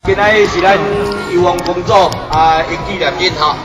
今仔是咱油王公主的纪念日吼。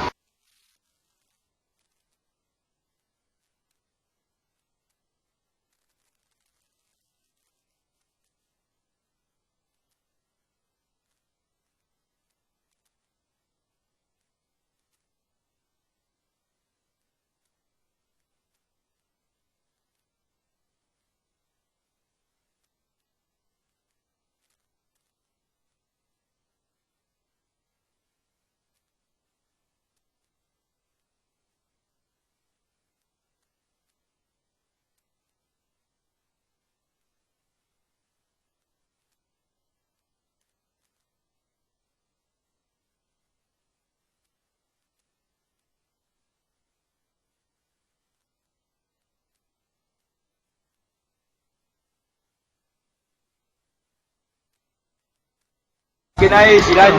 今仔是咱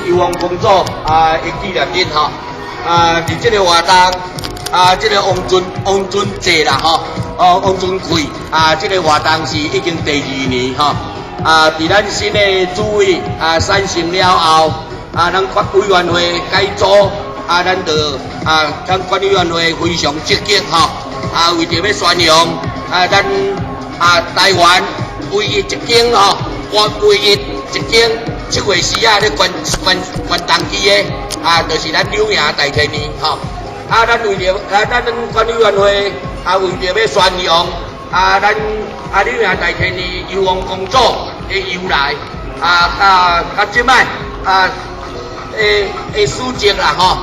油王公主的纪念日吼，伫这个活动这个王尊节啦吼，王尊会这个活动是已经第2年吼，伫咱新的主委产生了后，咱委员会改组咱就咱管理委员会非常积极吼，为着要宣扬咱台湾唯一一间吼，唯一一间。7月4日咧关东区的就是咱柳营大天年吼，咱为着咱管理委员会为着要宣扬咱柳营大天年油王公主的由来即摆书籍啦吼，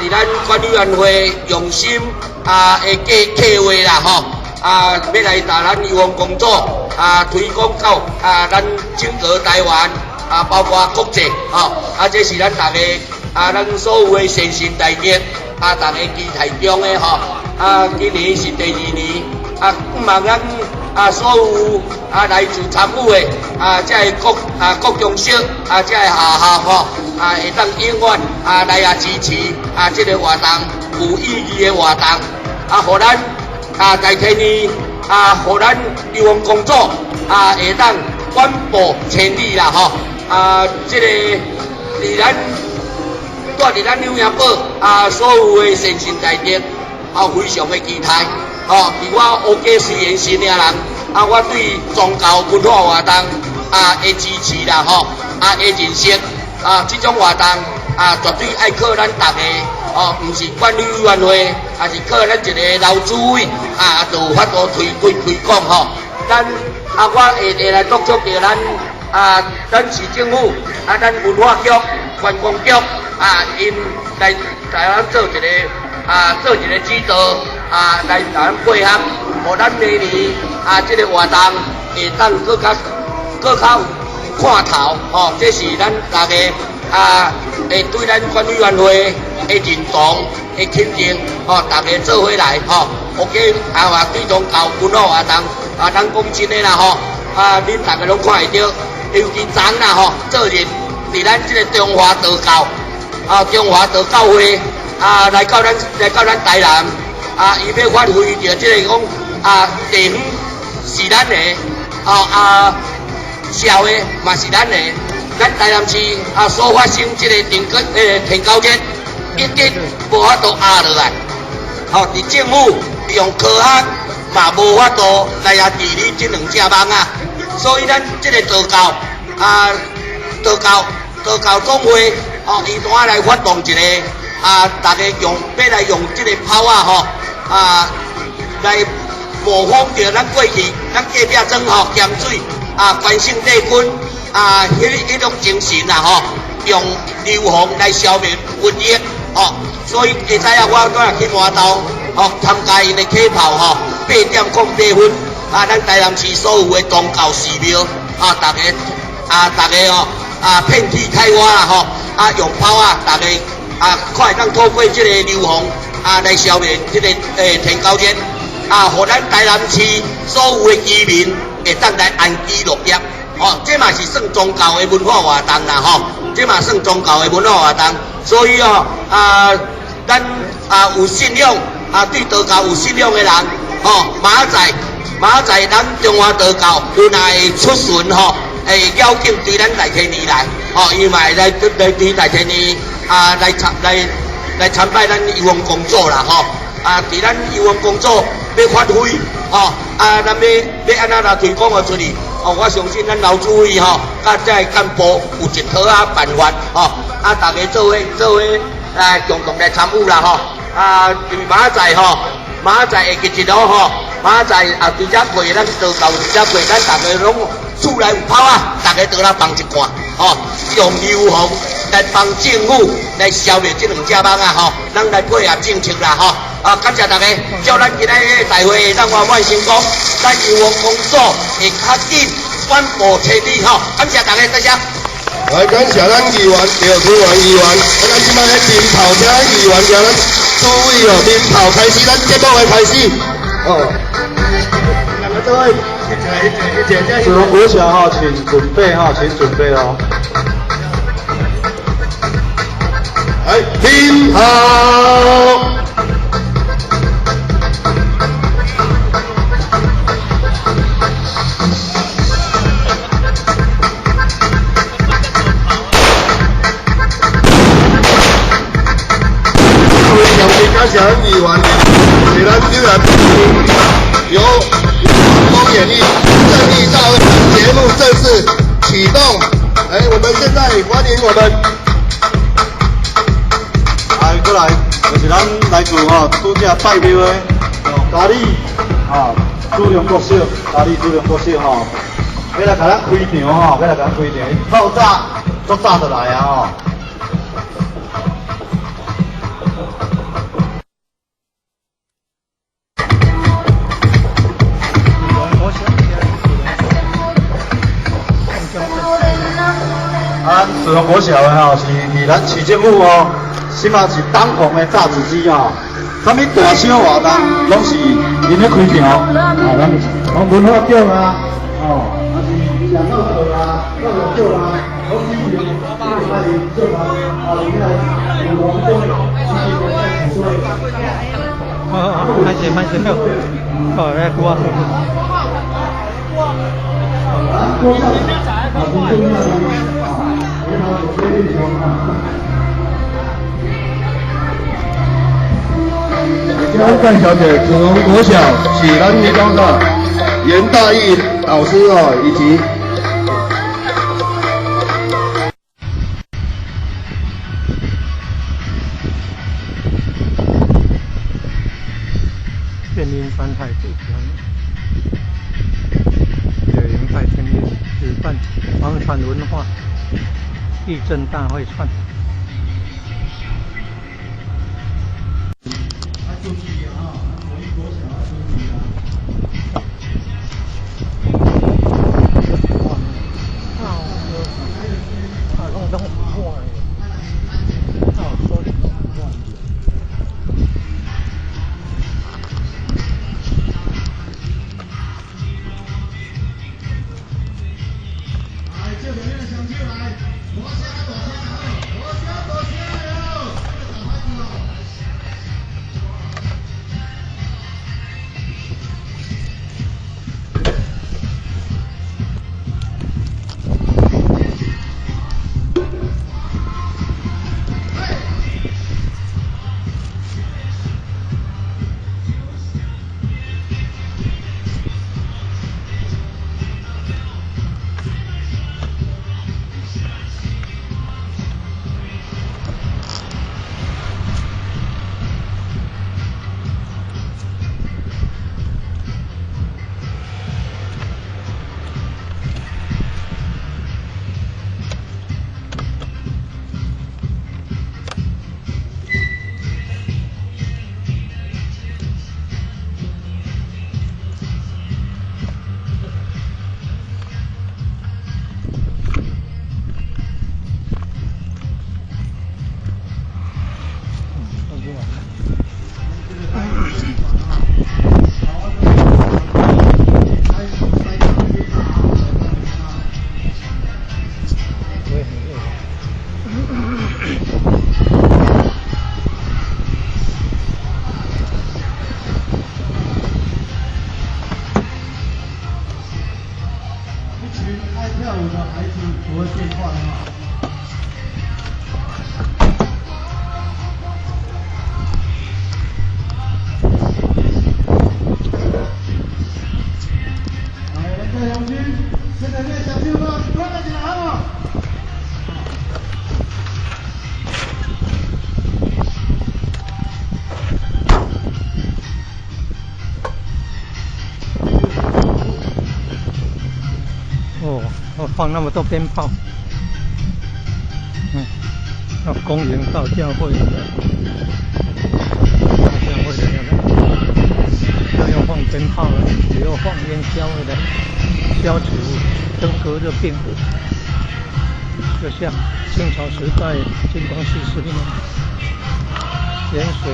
伫咱管理委员会用心的计划啦吼，要来把咱油王公主推广到咱整个台湾。包括国际这是咱大家咱所有的先进大业大家期待中的吼，今年是第2年，希望咱所有来自参与的这各中小这学校吼，会当永远来支持这个活动有意义的活动，互咱大天年互咱油王公主会当广播千里啦吼。这个伫咱住伫咱柳营堡所有的先进大德非常的期待而我乌家虽然是领人我对宗教文化活动的支持啦吼的认识这种活动绝对爱靠咱大家唔是管理委员会，也是靠咱一个老主委就有法度推广吼。咱我会来督促着咱。咱市政府咱文化局、观光局因来咱做一个指导来咱配合，互咱明年这个活动会当更较看头吼，这是咱大家会对咱管理委员会的认同、的肯定吼，大家做伙来吼，OK对宗教文化活动咱讲真的啦吼恁大家拢看会到。尤其昨啦吼，做日伫咱这个中华道教中华道教会来到咱台南伊要发挥着这个讲地方是咱的社会嘛是咱的，咱台南市所发生这个天高节一定无法度压落来，伫政府用科学嘛无法度来治理这2只网所以咱这个道教道教总会伊单来发动一个大家要来用这个炮来模仿着咱过去咱隔壁庄咸水关圣帝君迄种精神用硫磺来消灭瘟疫所以会知影我今日去麻豆参加因的起炮8.8分咱台南市所有的宗教寺庙大家遍地开花啦用炮大家快当透过这个硫磺来消灭这个天高节互咱台南市所有的居民会当来安居乐业这嘛是算宗教的文化活动啦这嘛算宗教的文化活动，所以咱有信仰对道教有信仰的人明仔载咱中华道教有哪会出巡会邀请对咱来天年来哦，伊嘛会来大天呢来参拜咱义王公主啦吼。伫咱义王公主要发挥吼，咱要安怎来推广出去？哦，我相信咱老主委吼，甲这干部有一套办法吼，大家做伙来共同来参与啦吼。因为明仔会记一路吼，明仔对遮过咱道道对遮过，咱大家拢厝内有炮大家倒来放一罐吼，用流洪来帮政府来消灭这两只蚊吼，咱来配合政策啦吼。感谢大家，祝咱今日大会咱圆满成功，咱义王公主会较紧宣布成立吼，感谢大家，多谢。来，感谢咱议员，廖春元议员，咱即摆咧鞭炮，请咱议员叫咱诸位哦，鞭炮开始，咱节目的开始。哦，两个座位，子龙国小哈，请准备哈，请准备哦。来，鞭炮。感谢咱议员，给咱虽然由公演艺正义大会节目正式启动。我们现在欢迎我们，过来，就是咱来自拄则拜庙的嘉义主良国小，嘉义主良国小要来给咱开场要来给咱开场，透早足早就来子龙国小的是伫咱市政府即嘛是当红的炸子鸡啥物大小活动拢是因咧开场咱文化奖还是享乐者各种奖拢是由欢迎做里面有我们这位慢些没有，来过。张干小姐，子龙国小是咱的那个严大义老师以及汴林山海主题野营在天边举办房产文化地震大会串。放那么多鞭炮。要公营到教会的，到教会的要用放鞭炮的，也要放烟消的，消除登革热病，就像清朝时代金光绪时那样，盐水。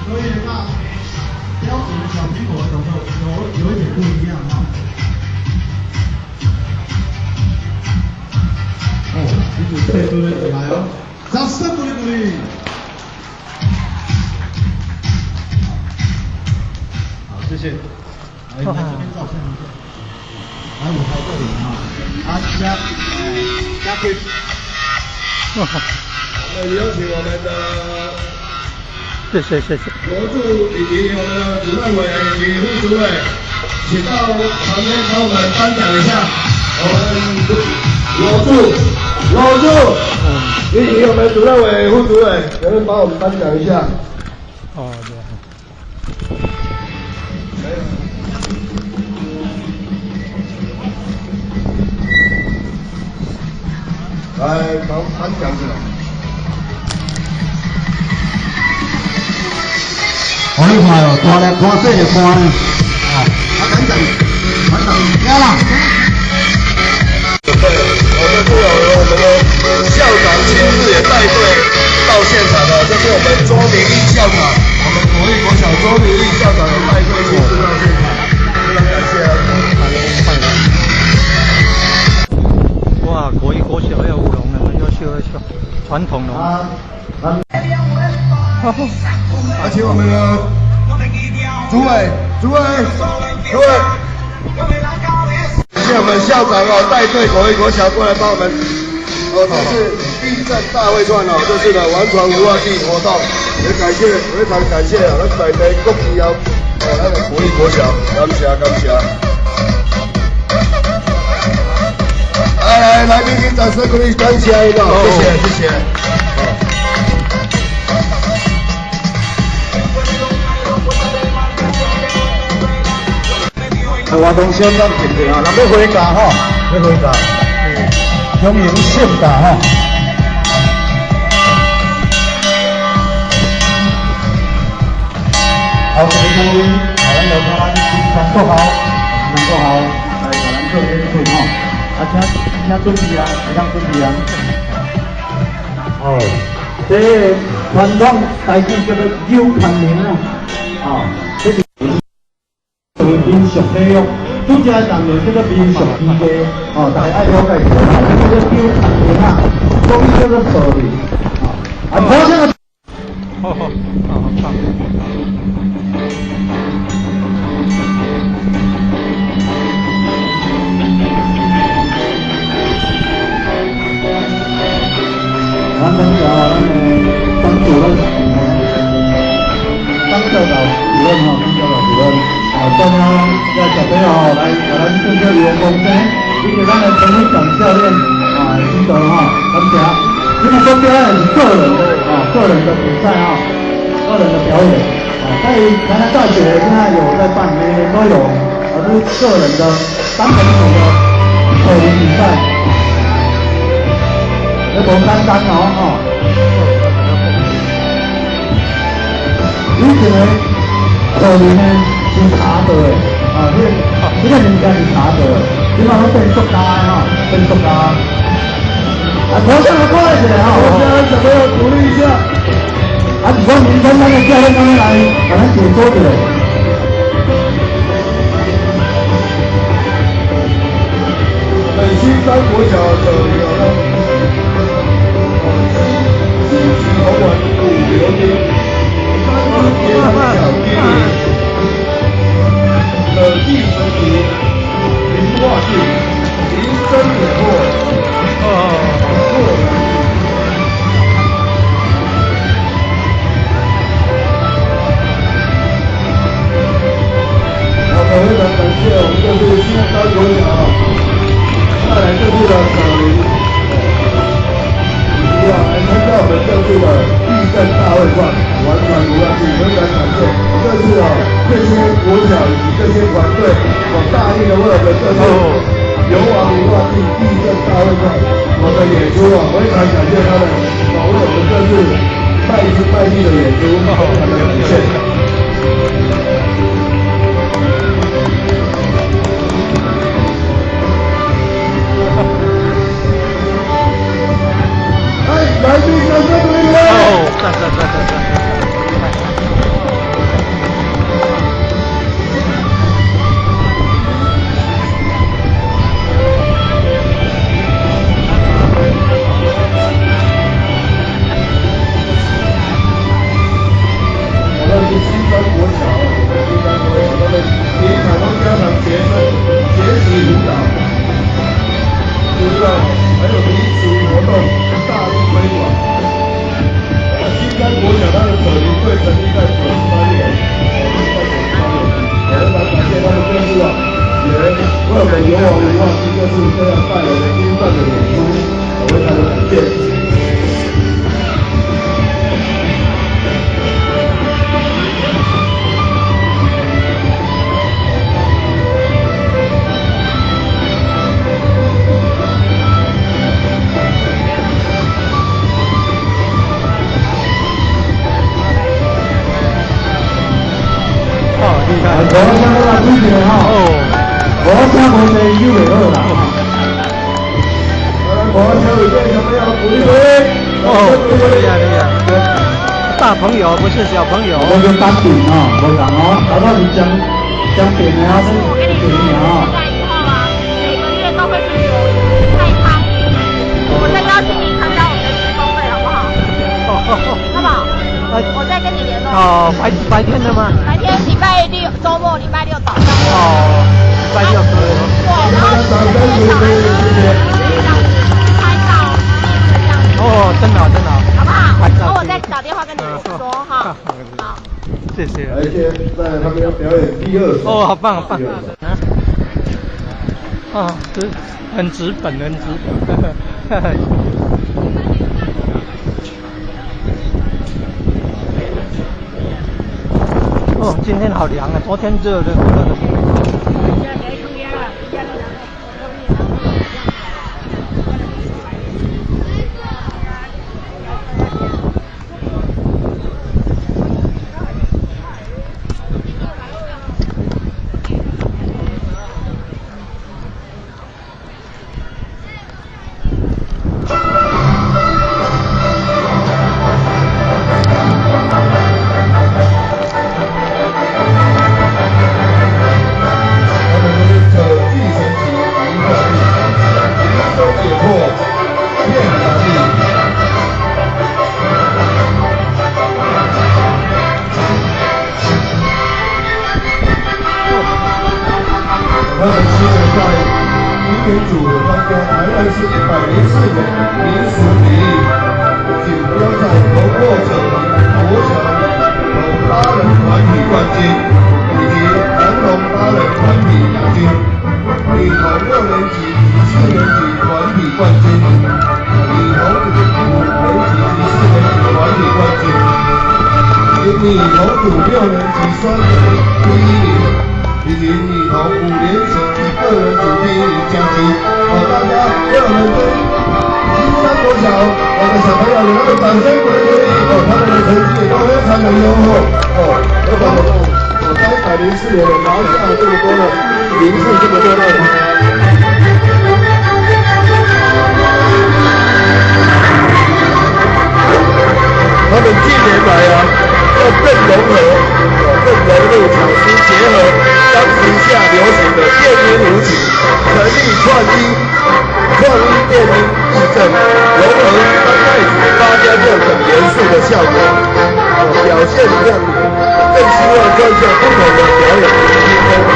所以那标准的小苹果有一点不一样哈。哦，一组配对来哦，掌声鼓励。好，谢谢。来这边照相一下。来舞台这里啊，加可以。我们有请我们的。谢谢。罗助以及我们的主任委以及副主委，请到旁边帮我们颁奖一下。我们罗助，以及我们主任委、副主委，能不能帮我们颁奖一下？哦，对。来，帮颁奖去了。好厉害哦，大力看细就看呢。团长，来啦！对，我们就有我们的校长亲自也带队到现场了，这是我们周明义校长，我们国立国小周明义校长的带队亲自到现场，非常感谢啊！哇，国一国小要舞龙了，要秀，传统龙。而且我们的主委，谢谢我们校长哦，带队国一国小过来帮我们，这是地震大会串哦，这次的完传无外地活动，也感谢，非常感谢啊，咱在地国旗啊，咱的国一国小，感谢。来，宾请掌声鼓励，感谢一个，谢谢。活动相当热烈啊！咱要回家吼，欢迎盛大吼。好，各位，咱就看咱新国好，来甲咱做演出吼。请准备啊，会当准备啊。哦，这传统台语叫做扭康铃啊，这是。民俗体育，主家人就叫做民俗之家，大家爱了解一下，叫做丢产灵啊，中医叫做手灵，好像好棒。咱们当主任，当教导主任。中央要小朋友来跟这里的公司，并且咱的陈会长教练心得感谢。因为这表演是个人的比赛个人的表演在台南大学现在有在办，每年都有这是个人的单人组的口铃比赛，要多担当以前的口铃呢。是茶的这个人家是茶的，你把它变塑胶变塑胶。头上的快一点我们小朋友鼓励一下。如果明天那个教练刚刚来，把它解说的。本溪山国小的积极投完5流丁，3年小弟弟。第10题，零化性，零真解惑，好，非常感谢我们这次新高国小带来这次的小林。这次的地震大会冠完全如愿以偿，非常感谢这次这些国小以及这些团队大力的为了这次勇往无乱地地震大会冠我的演出非常感谢他们为我们这次卖力的演出，非常的感谢。来宾掌声鼓励！哦，赞！我们是新山国小，他们第一场都加强学生学习舞蹈，舞蹈还有民俗活动大力推广。新山国小他的手艺会成立在98年，我非常感谢他们这次也为我们勇往无忘记这次这样带来的精湛的演出，我非常的感谢。我想我来推荐哈，我想我们有会好啦。我想有点什么要鼓励？厉害！大朋友不是小朋友。我就单点啊，无人哦，搞到你讲点的啊，我跟你说，现在以后啊，每个月都会去有菜汤，我再邀请你参加我们的职工队，好不好？好不好？我再跟你联络。哦，白天的吗？白天礼拜六，周末礼拜六早上。哦，礼拜六可以。对，然后这些小孩子可以让拍照、这样子。哦，真的，好不好？然后我再打电话跟你说哈。好。谢谢。而且在他们要表演第二首。哦，好棒！啊，很直本。哦，今天好凉啊！昨天热的。他们7年在民民主当中，台湾是104年民俗比例，锦标赛荣获整国小8人团体冠军，以及男童8人团体亚军，女童6年级及4年级团体冠军，女童5年级及4年级团体冠军，女童5、6年级双人第1名。以及女童5年级个人组第1名奖金，大家让我们对新山国小的小朋友给他们掌声鼓励他们的成绩也都非常的优厚要不然我在104年拿下这么多的名次，这么多的。他们近年来要更融入巧思，结合当时下流行的电音舞曲，成立创意电音艺阵，融合当代8+6等元素的效果，表现亮眼，更希望创下不同的表演风格。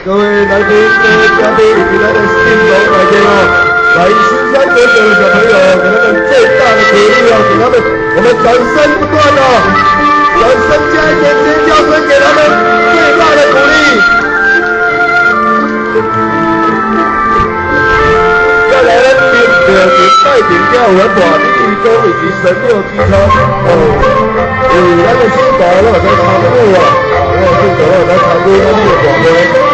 各位来宾、各位嘉宾以及他的亲友来宾哦，来新山国小的小朋友，给他们最大的鼓励哦，给他们我们掌声不断哦，掌声加一点尖叫声，给他们最大的鼓励。再来呢，表情带点跳舞大力义工以及神六机车哦，咱的新岛了在参与啊，新岛了在参与咱的大会。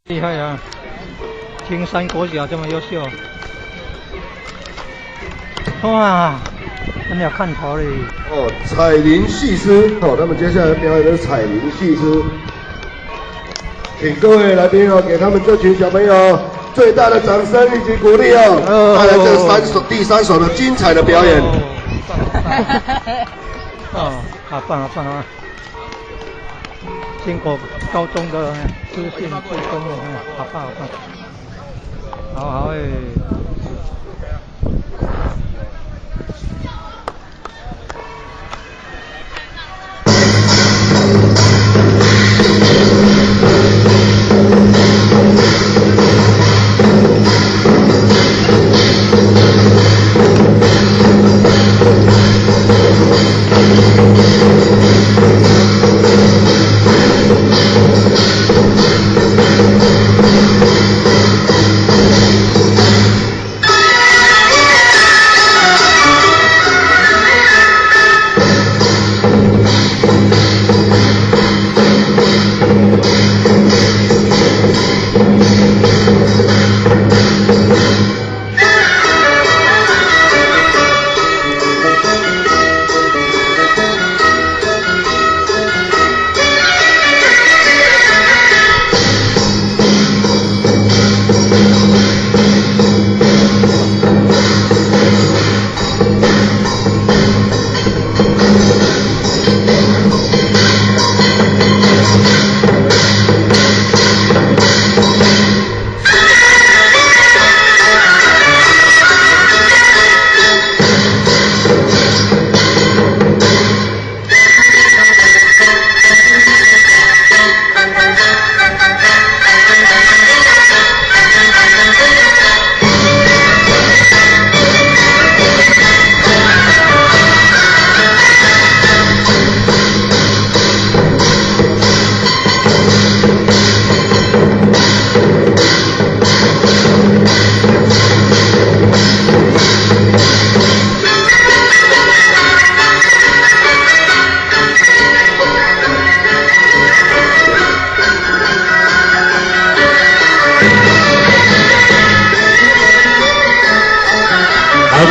厉害啊！青山国小这么优秀，哇，真有看头嘞！哦，彩铃戏狮，哦，他们接下来表演的是彩铃戏狮，请各位来宾哦，给他们这群小朋友最大的掌声以及鼓励哦！带来这第三首的精彩的表演。哦，好棒好棒啊！经过高中的资讯自工的，好棒好棒，好好诶。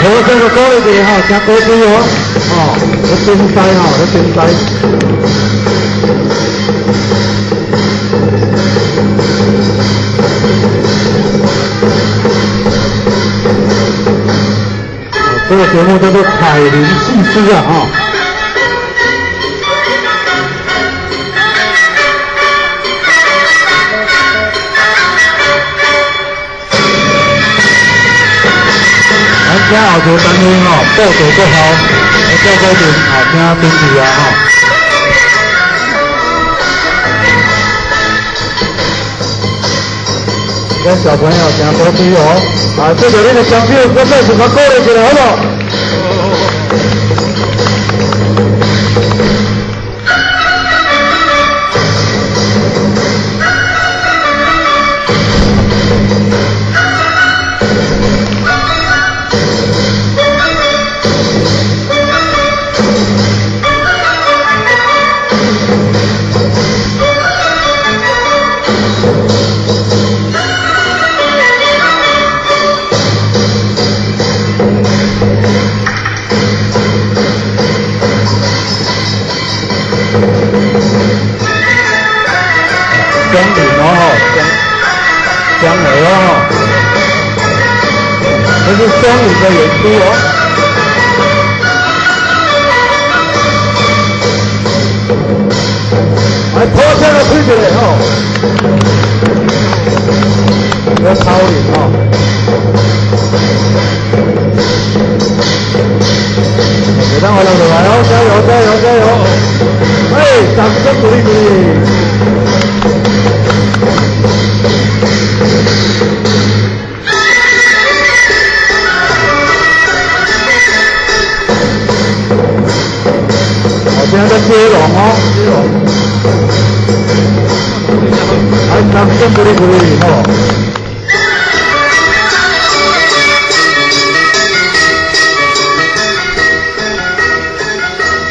好这个鼓励你哈，真鼓励哦，哦，要精彩哈，要精彩。这个节目叫做彩铃戏诗啊，哈。咱后头单位吼，报道做好，照顾人后听登记啊吼。咱小朋友听多注哦，啊，这个恁的相片，我再给他鼓励起来，好不好？姜饼哦，姜鹅哦，这是姜饼的演出哦。来，拖车的推起来哦，要超龄哦。给他回来回来哦，加油加油加油！哎，掌声鼓励鼓励。现在在接龙哦，接龙，来掌声鼓励鼓励哦。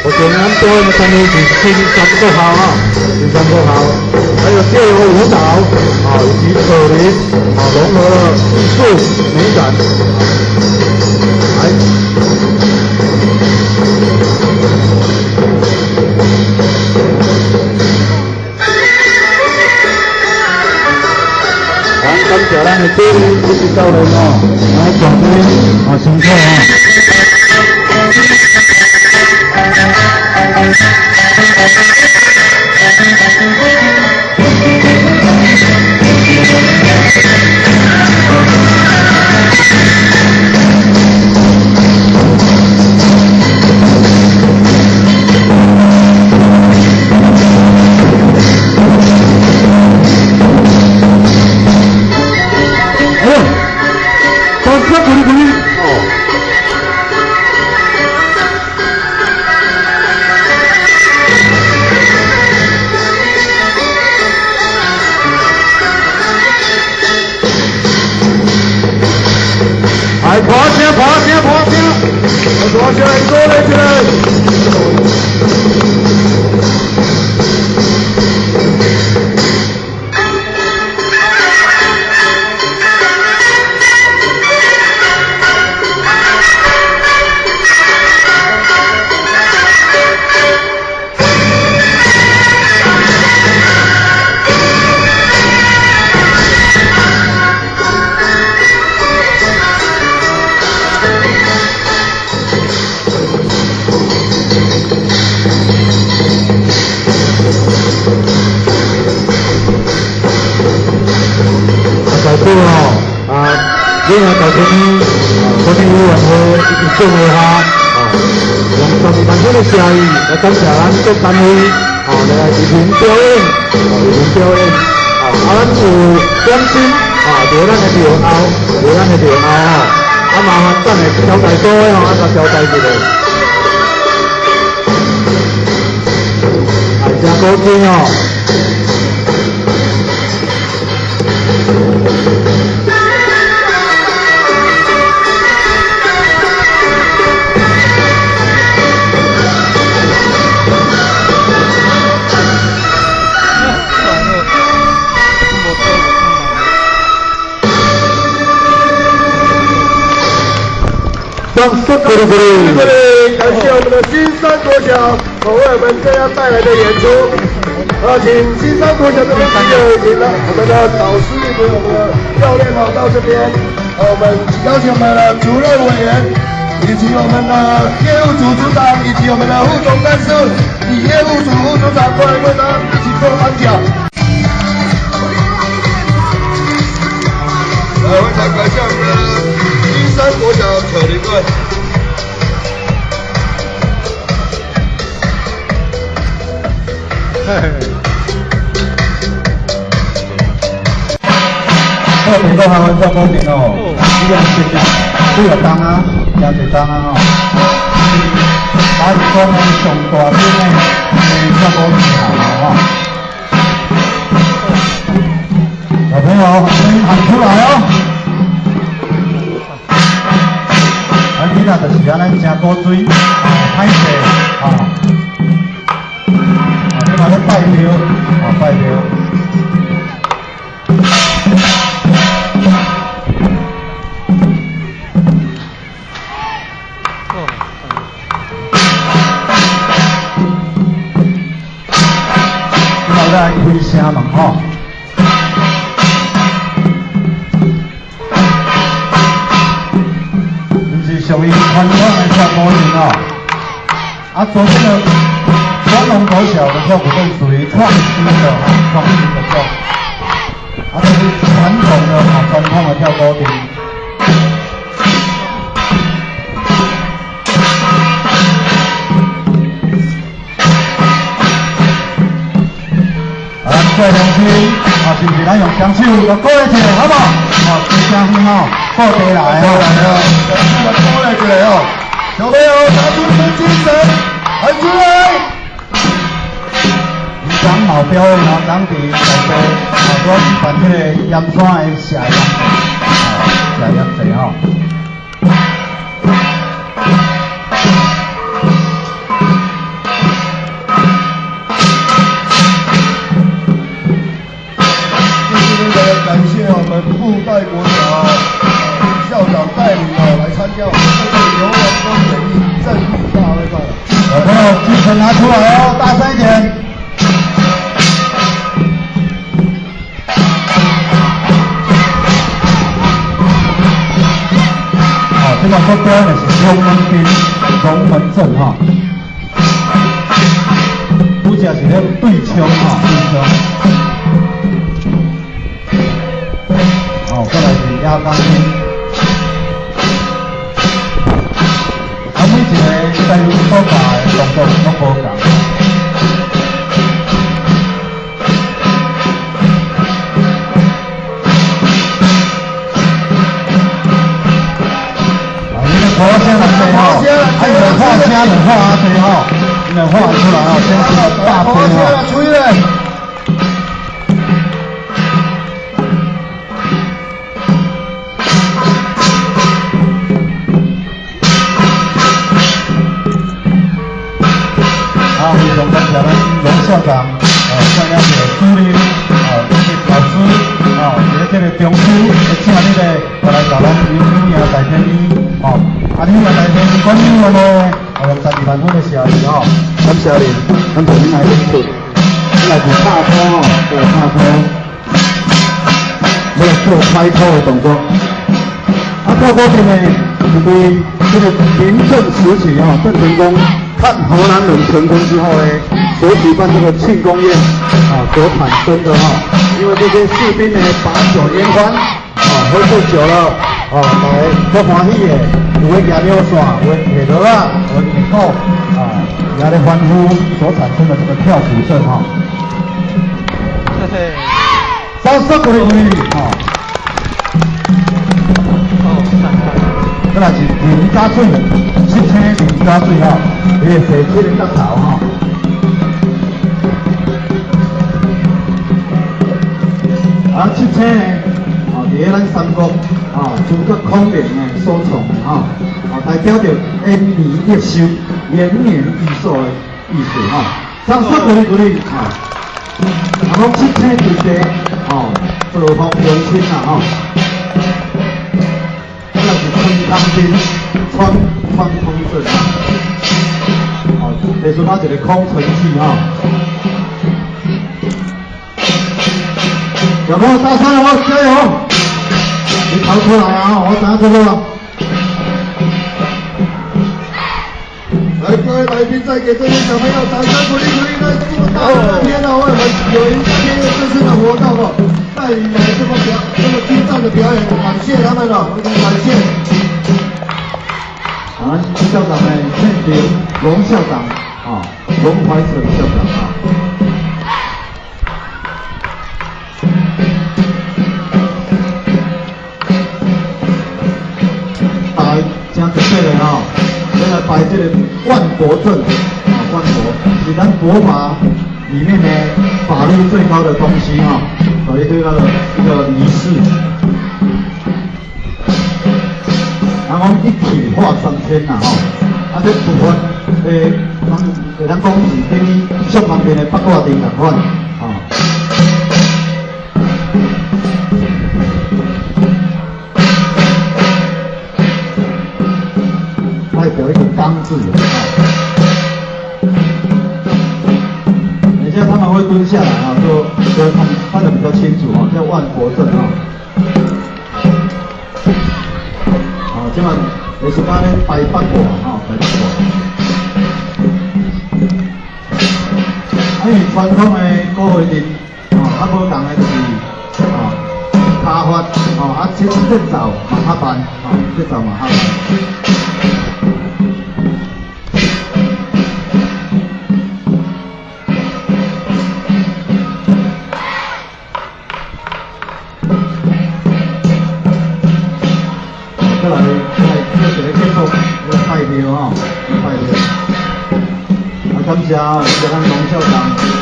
我觉得咱多的单位是青山国校啊，青山国校，还有借由舞蹈啊以及手铃啊融合了艺术美感，来。感谢咱的鼓励，一直到来哦，来掌声啊，辛苦来，爬起来，爬起来，爬起来！爬起来，过来起来！对哦，你啊到今天国际委员会一直做的哈，用12万块的谢意来感谢咱各单位，来进行表演，咱有点心，就咱的料后，麻烦等下交代各位甲交代一下，真高兴哦。让四鼓励鼓励。感谢我们的金山国小为我们这样带来的演出。请金山国小这边请了我们的导师以及我们的教练到这边，我们邀请我们的主任委员，以及我们的业务组组长，以及我们的副总干事，以业务组副组长过来为他一起做颁奖。非常感谢我们的金山国小可林队。特别在台湾做公平哦，一样是这样，都有当啊，也是当啊吼。打是讲呢上大阵的做公平好吼。小朋友，声喊出来哦！囡仔就是安尼真古锥，歹势你嘛咧拜票，拜票。再开声嘛吼，就是属于传统的跳舞型哦。昨天的光荣国小的跳舞队属于创新的创新的跳，这是传统的跳舞型。在良心是不是咱用双手来鼓励一下，好不好？最声音鼓地来来掌声来鼓励一下哦！小朋友拿出你的精神，喊出来！以前毛标的当地在做主举办这个盐山的下盐节吼。感谢我们布袋国小校长带领来参加我们这次游龙光演艺正义大会赛。小朋友，精神拿出来哦，大声一点。这个目标呢是龙门阵哈，拄则是咧对枪对枪。再来是压钢筋，每一个在所把的动作拢无同。你的口先来对吼，还有画声的画对吼，你的画出来哦，先是大飞吼。出来。非常感谢咱龙校长，这样的主任，老师，这个中书，请你来过来甲咱语言大天医，语言大天医管理员呢，用12万分的效益感谢你，咱同来领取，来是拍拖过来拍拖，要做开口的动作。透过这个这个民政时期郑成功看荷兰人成功之后呢，所举办这个庆功宴所产生的因为这些士兵呢把酒言欢喝醉酒了来不欢喜的，有的举溜线，有的摕落啊，有的摕鼓也在欢呼所产生的这个跳舞阵掌声鼓励鼓励再来是林家水，17林家水你会坐这个角头17呢，伫咱三国诸葛孔明呢所创的代表着延年益寿、延年益寿的意思掌声鼓励鼓励讲17对地做方用心这是春当兵，穿空阵，哦，类似咱一个空城计哈。有没有大赛哦？加油！你逃出来啊！我等下出路。来，各位来宾，再给这些小朋友掌声鼓励鼓励！那这么大的天呢，为我们有一天这次的活动哦，带来这么精湛的表演，感谢他们了，非常感谢。啊，校长呢，现场龙校长啊，龙怀成校长啊。大家真准备了哈，先来摆这个万国阵啊，万国是咱国法里面呢法律最高的东西哈，所以最高的一个仪式。然后一体化三千呐吼，啊这部分咱讲是跟上旁边的八卦阵同款啊。代表一个刚字啊。等一下他们会蹲下来啊，就看得比较清楚啊，叫万国阵啊。即嘛，就是讲咧摆八卦吼，摆八卦。因为传统的古会阵，较无共的就是卡法，节奏嘛较慢，节奏嘛较慢。再来，这个继续拜票哈，拜票。感谢咱龙校长、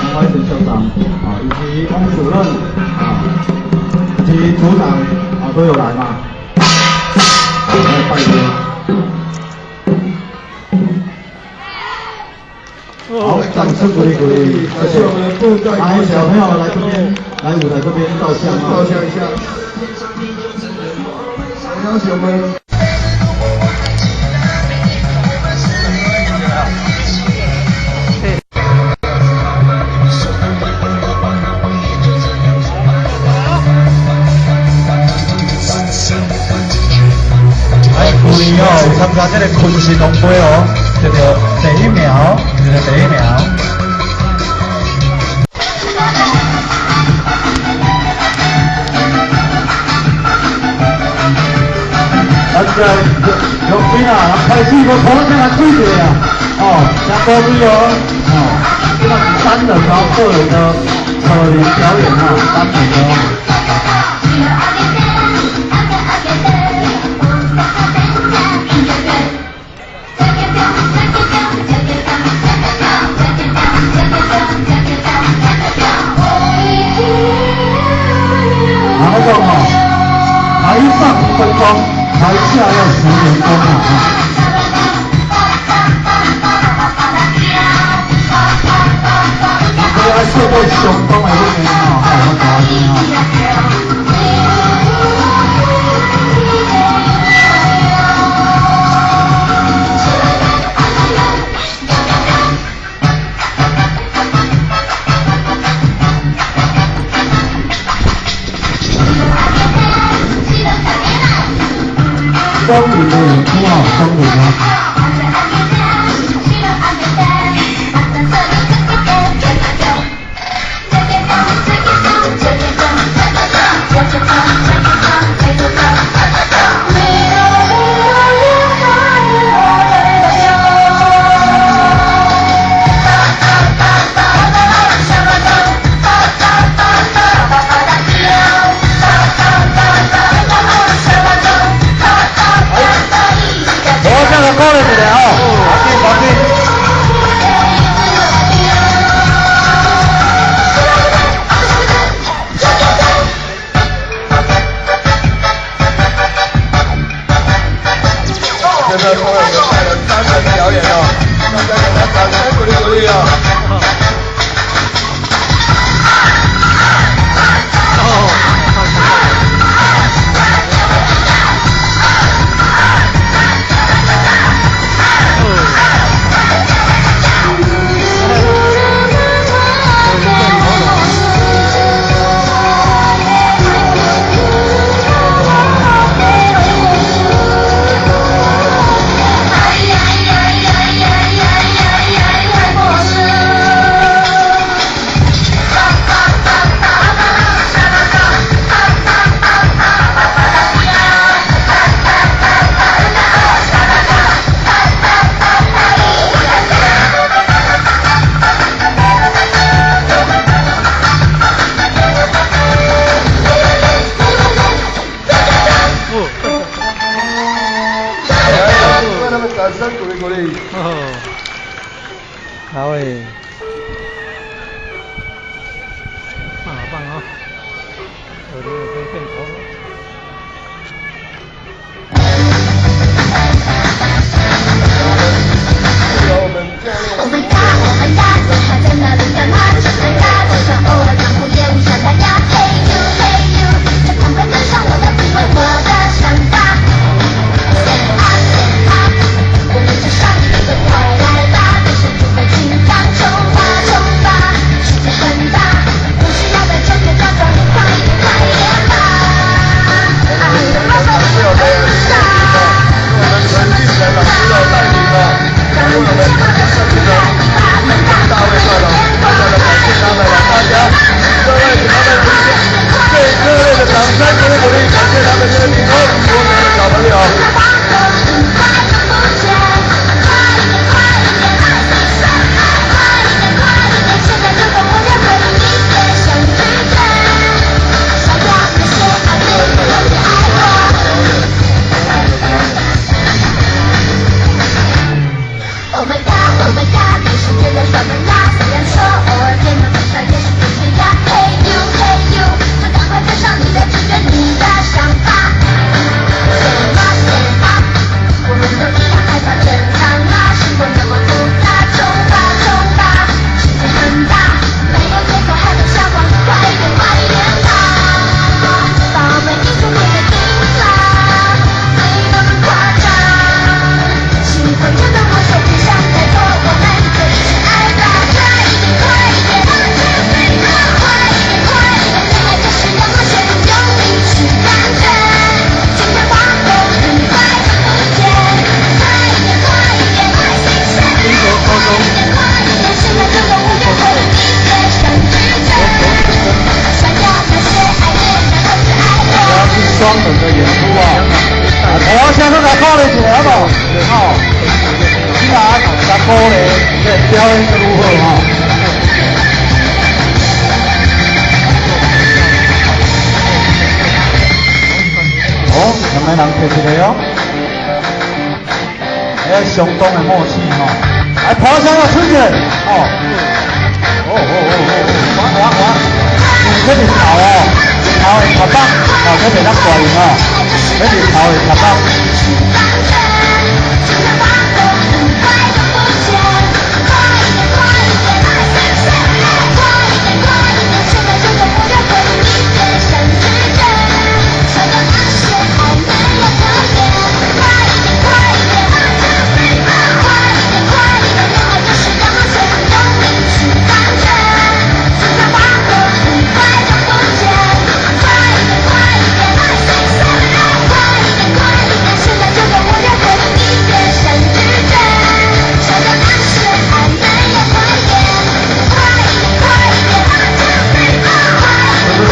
龙怀成校长以及翁主任以及组长都有来嘛，来拜票。好，掌声鼓励鼓励。感谢我们的部队。来，小朋友来这边，来舞台这边照相啊。照相一下。邀请我们。参加这个昆士农杯哦，这个第一苗，这个第一苗。现在用边啊，开始我头先来对着啊，加高位哦，这个是3人高个人的表演3人的。然后台上5分钟，台下要10年功所以要设备相当的那个我高兴双语的演出双语的。掌声鼓励鼓励。哦，好诶，棒好棒啊！有的也可以变头了。我们家，我们家，最好在哪里干嘛？就算大，就算偶尔江湖也无伤大雅。Hey you, hey you，在旁边跟上我的品味，我的想法。Stand up, stand up，我们就上一个快来吧，别谁不会紧张，冲吧冲吧，世界很大，不需要再装着假装，快一点快一点吧。I will never be shy。我们陈俊成老师要带领了，让我们身体的大卫校长，非常的感谢他们了，大家各位给他们最热烈的掌声鼓励，感谢他们这个提供我们的小朋友。Oh my god, oh my god，你是觉得什么啦？虽然说偶尔变得不帅，也是变吹呀。Hey you, hey you，就赶快跟上你的直觉，你的想法。Stand up, stand up，我们都一样害怕正常啦，生活那么复杂，冲吧冲吧，世界很大，没有借口还能瞎逛，快一点快一点吧，把每一种都给定啦，没那么夸张，喜欢这个我手不想再做，我们就一起爱吧，快一点快一点，快一点快一点，恋爱就是让我先用力去感觉，今天划过很快就不见，快一点快一点，快新鲜，快一点快一点，现在就用5月份的一夜上直觉，想要那些爱恋，然后是爱主要我。是双人的演出啊！我先给他靠了起来好不好？好，今晚咱玻璃这表演的如何哈？哦，两个人摕一个哦，哎，相当的默契哈！来，跑上要出去哦！我，你这边跑哦，跑的跑棒，哦，这边咱过瘾哦，这边跑的跑棒。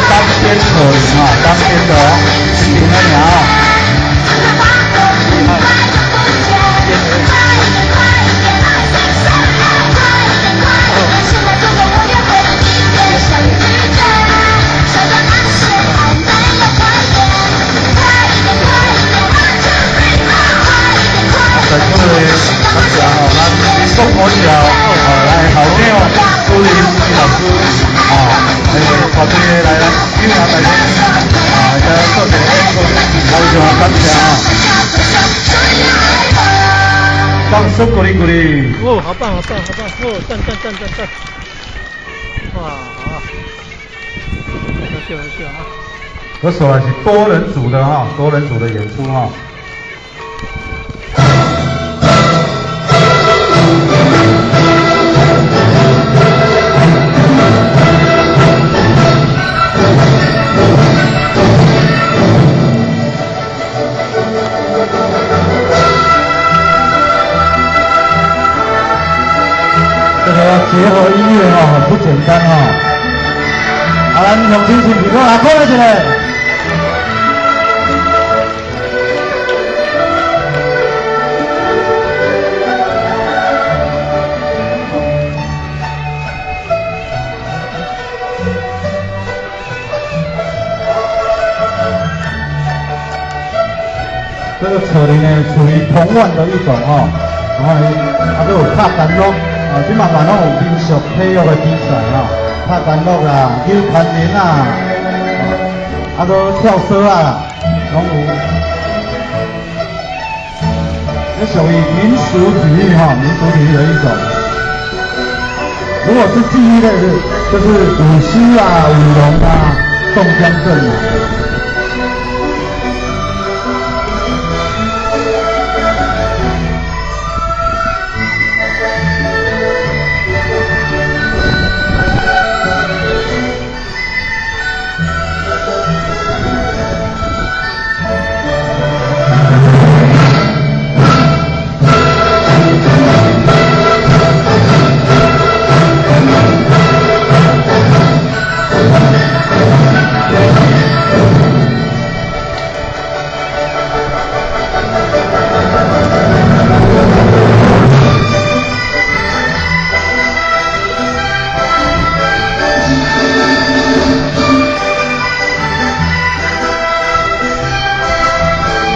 当天可以啊，当天的哦，今天的鸟。在这里，感谢哦，咱民俗国小来校长朱林老师团队来因为大家大家做点演出，非常感谢啊！掌声鼓励鼓励。哦，好棒好棒好棒！哦，赞！哇，好，优秀啊！歌手呢是多人组的哈，多人组的演出哈。这个结合音乐哈，很不简单哈。啊，咱用精神比较来过来一下。这这个扯铃呢，属于同腕的一种哦。然后都有拍单落，即慢慢拢有民俗体育的比赛拍单落啦，扭攀铃啊，都跳绳啊，拢有。这属于民俗体育民俗体育的一种。如果是技艺类的，就是舞狮啊、舞龙啊、宋江阵啊。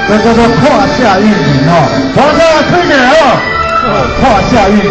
这叫做胯下运营皇上推给胯下运营。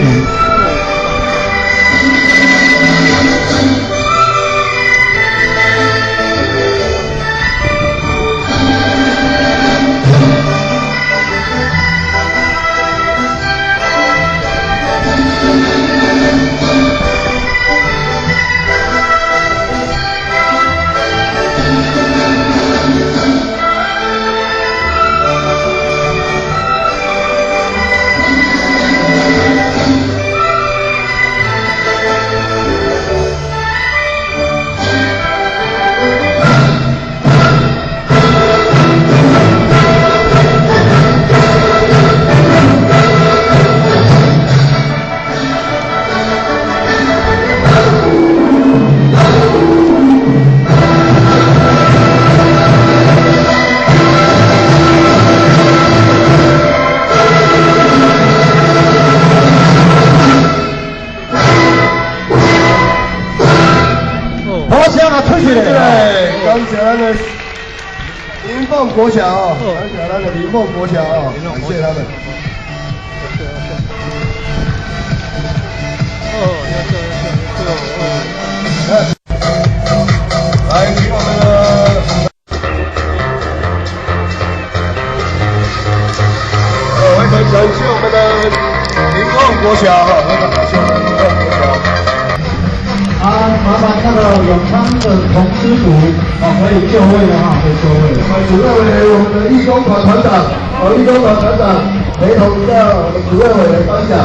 感谢咱的林凤国小感谢咱的林凤国小感谢他们。来，请我们的，非常感谢我们的林凤国小非常感谢我们林凤国小。麻烦那个永昌的童师组可以就位的可以就位。主任委，我们的义工团团长，义工团团长陪同一下我们主任委员颁奖。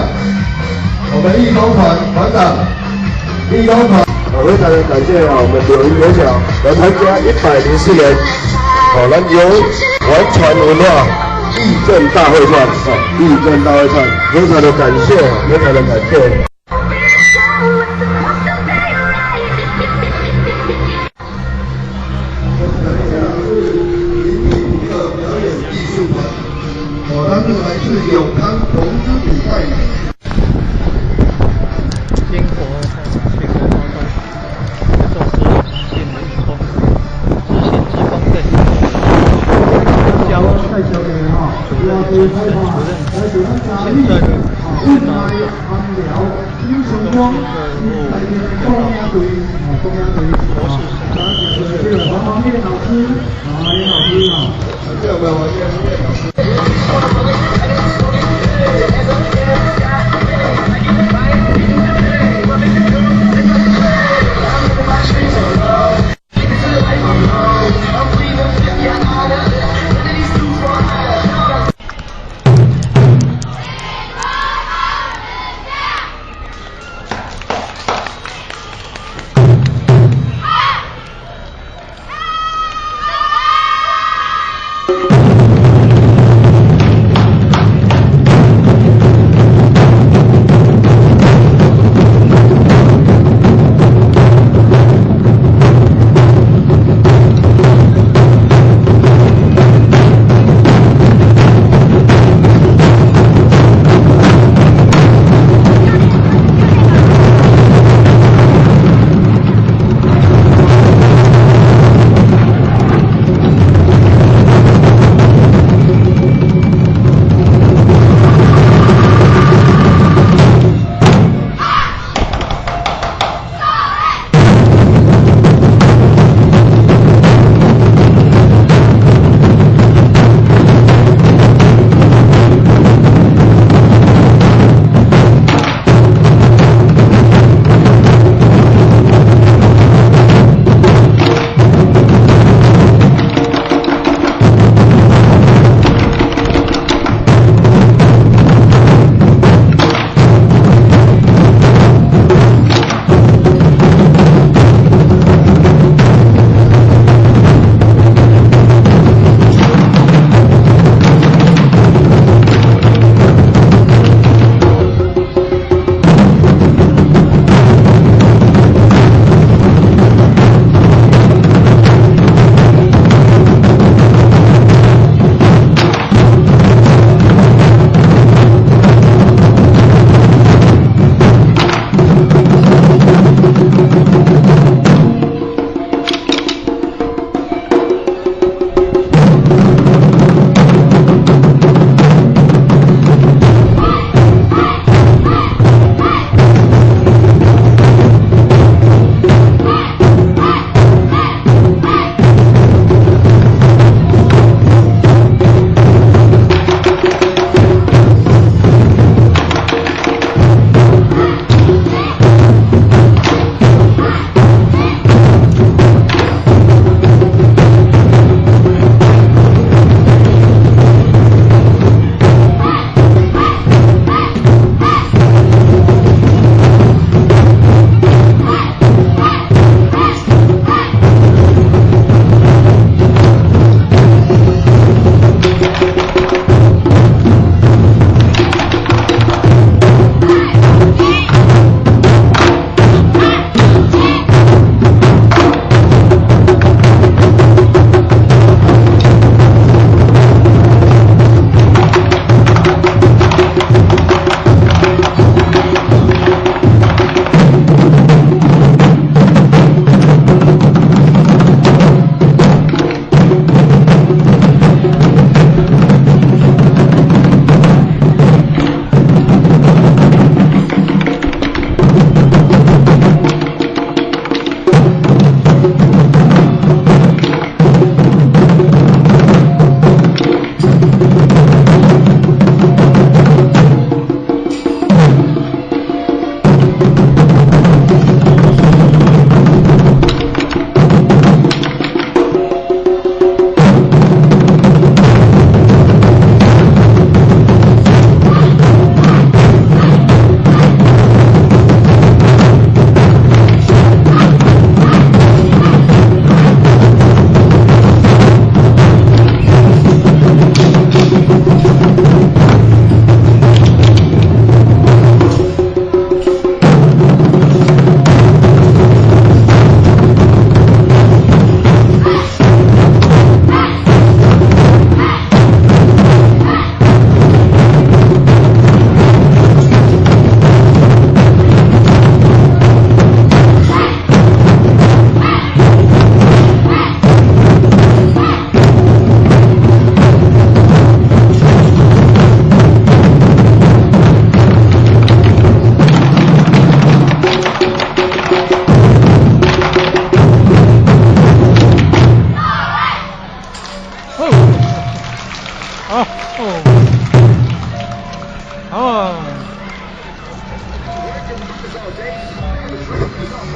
我们义工团团长，义工团，非常感谢我们柳营国小来参加104年，咱由完传文化义政大会串，义政大会串，非常的感谢，非常的感谢。他是来自永康同知比赛的。经过全国高中，这是新的义工，执行义工队，教太小了主任，现在中央队，黄黄叶老师，叶老师感谢我们王叶老师。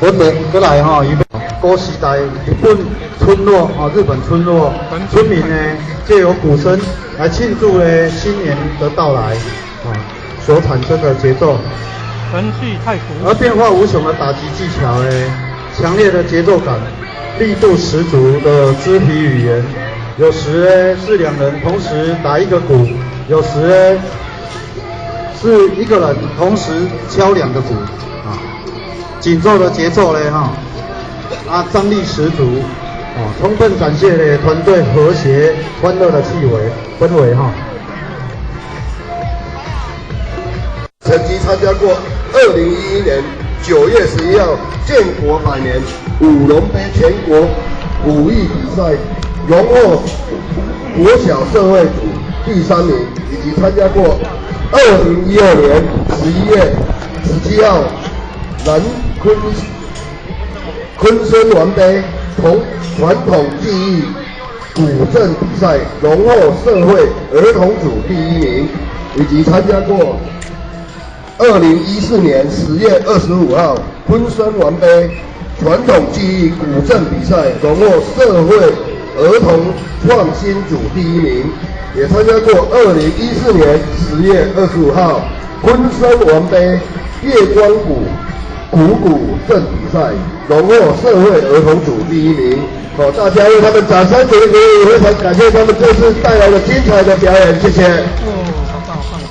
文明过来哈，古时代日本村落日本村落村民呢借由鼓声来庆祝呢新年的到来所产生的节奏。程序太古，而变化无穷的打击技巧呢，强烈的节奏感，力度十足的肢体语言，有时呢是两人同时打一个鼓，有时呢是一个人同时敲两个鼓紧凑的节奏呢张力十足充分展现了团队和谐欢乐的氛围曾经参加过2011年9月11号建国100年舞龙杯全国武艺比赛，荣获国小社会组第3名，以及参加过2012年11月17号南昆孙丸杯传统技艺古镇比赛，荣获社会儿童组第1名，以及参加过2014年10月25号昆孙丸杯传统技艺古镇比赛，荣获社会儿童创新组第1名，也参加过2014年10月25号昆孙丸杯月光鼓镇比赛，荣获社会儿童组第1名。大家为他们掌声鼓励，非常感谢他们这次带来的精彩的表演，谢谢。好棒好棒。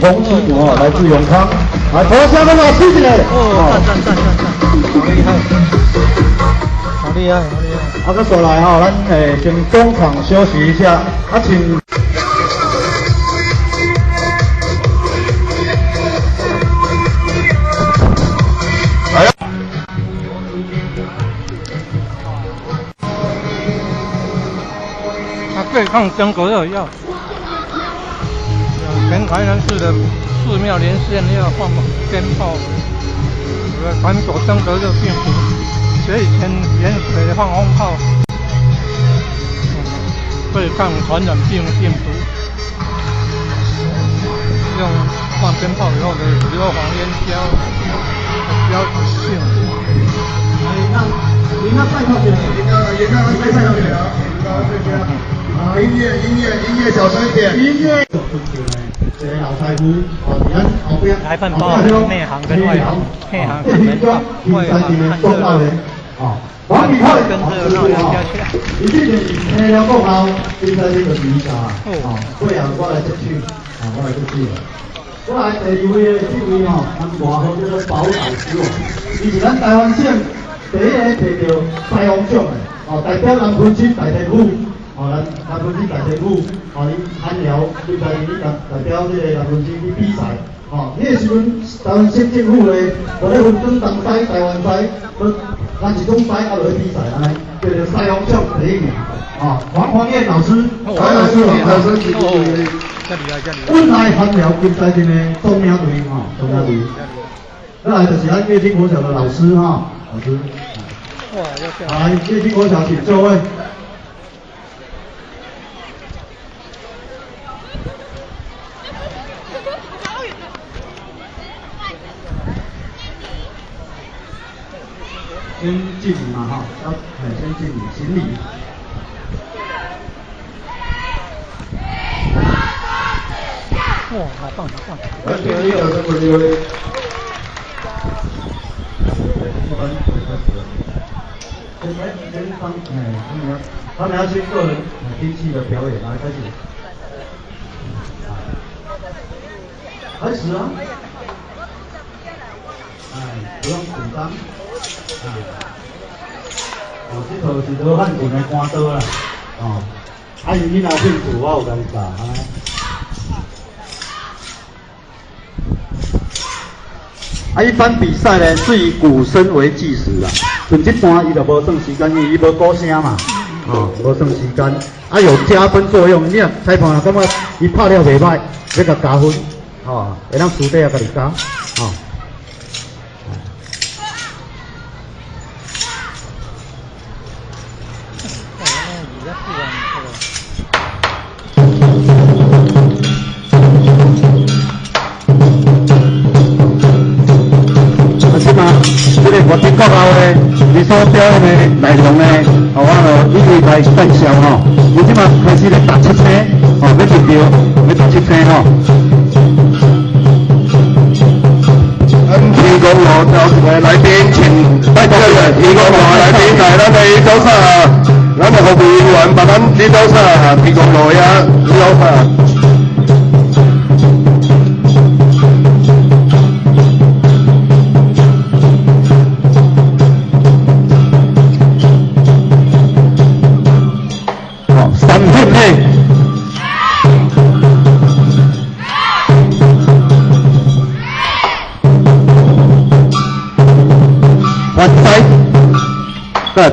红旗鼓哦，来自永康，来，头下面老师起来。哦，赞，好厉害，好厉害。啊，个过来吼，咱先中场休息一下，啊，请。对抗登革热药，全台南市的寺庙连线要放鞭炮，赶走登革热病毒。所以前盐水放风炮，对抗传染病毒。用放鞭炮以后的硫磺烟硝的标志性。您那带上去，沿上带上去啊！啊，音乐小声一点。音乐。这个老师傅，咱后边来喷炮，内行跟外行，内行看门炮，外行看热闹。王宇浩跟热闹要加起来。你这个听了过后，现在这个比赛过后我来接手，我来接手。我来第二位的这位咱外号叫做宝老师伊是咱台湾省第一个摕到西洋奖的，代表南昆区大地府，咱南昆区大地府，伊安寮对在伊代表这个南昆区去比赛，迄个时阵台湾省政府咧，就咧分东东西、台湾西，咱是中西啊落去比赛安尼，叫做西洋奖第一名，黄燕老师，黄老师，掌声鼓励。本来韩寮竞赛队的中央队中央队，再来就是咱月经国小的老师老师，月经国小请就位。先敬礼嘛先敬礼行礼。哇，好棒！第一个是不是？他们要去个人兵器的表演，来开始。开始啊！不用紧张。这套是老汉人的官刀啦，你若兴趣，我有甲你教，一般比赛呢是以鼓声为计时啦，像这段伊就无算时间，因为伊无鼓声嘛，无算时间，有加分作用。你若裁判若感觉伊拍了袂歹，要甲加分，会当输底啊，甲你加，这个活动过后呢，你所表演的内容呢，我就一一来介绍你即马开始咧踏出车，要入场，要踏出车提供我有一位来宾，请拜托提供我来宾来咱的早餐，咱的服务员把咱的早餐提供落呀，早餐。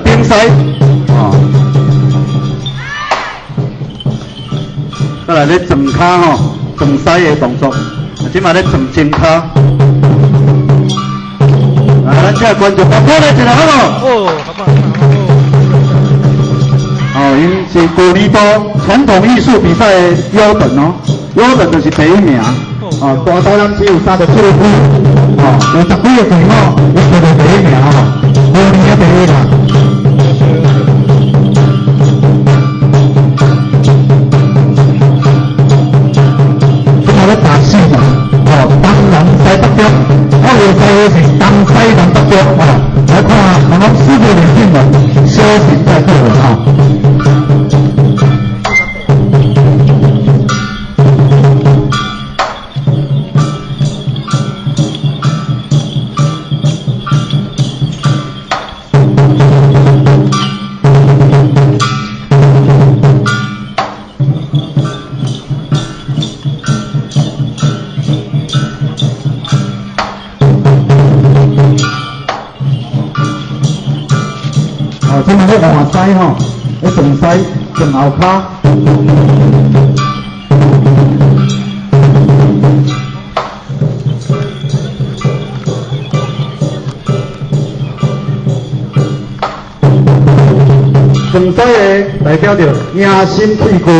冰塞再来咧撞骹撞塞的动作，即马咧撞正骹。咱这观众把鼓来一下好无？好棒！因是古里多传统艺术比赛的优等优等就是第一名。大刀咱只有3个7分，有10几个队伊得到第一名古里的第一啦。咧打死嘛，东南西北中，我有西是东西南北中，来看咱师傅练训的，休息再做即嘛咧换西吼，咧上西上后骹。上西的代表着养心肺骨，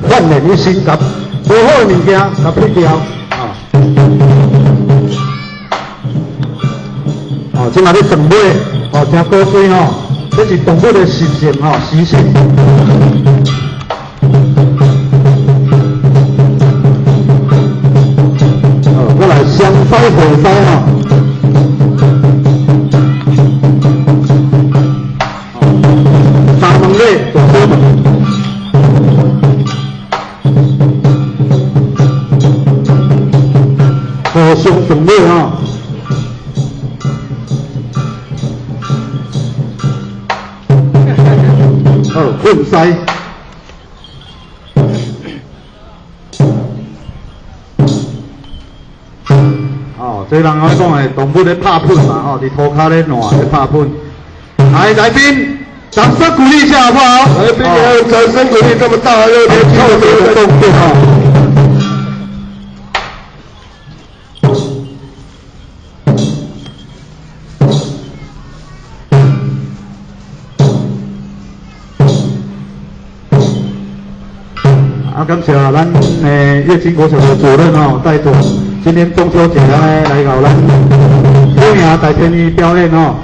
锻炼你心肝，无好的物件甲撇掉啊。哦，即嘛咧上尾哦，真古锥吼，这是动物的习性吼，习性。哦，再来香腮火腮吼。就好嘛，互相顺利哈。哦，混塞。哦，这人我讲的动物咧拍喷嘛，吼，伫涂骹咧烂咧拍喷。来宾。掌声鼓励一下好不好？来宾也要掌声鼓励，这么大热天跳这个动作哈。感谢咱月经国小的主任哦，带着今天中秋节呢来搞咱优雅带天的表演哦。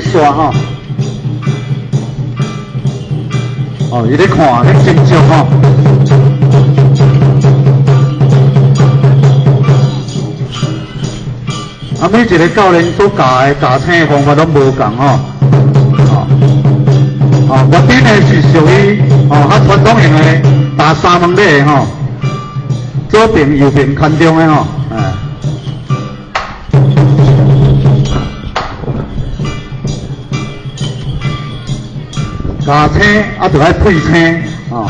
刷吼，哦，伊咧看咧真足吼，啊，每一个教练所教的教青的方法拢无共吼，哦，我顶的是属于较传统型的打三门类吼，左边右边看中的吼，哎。加青啊，就爱配青啊。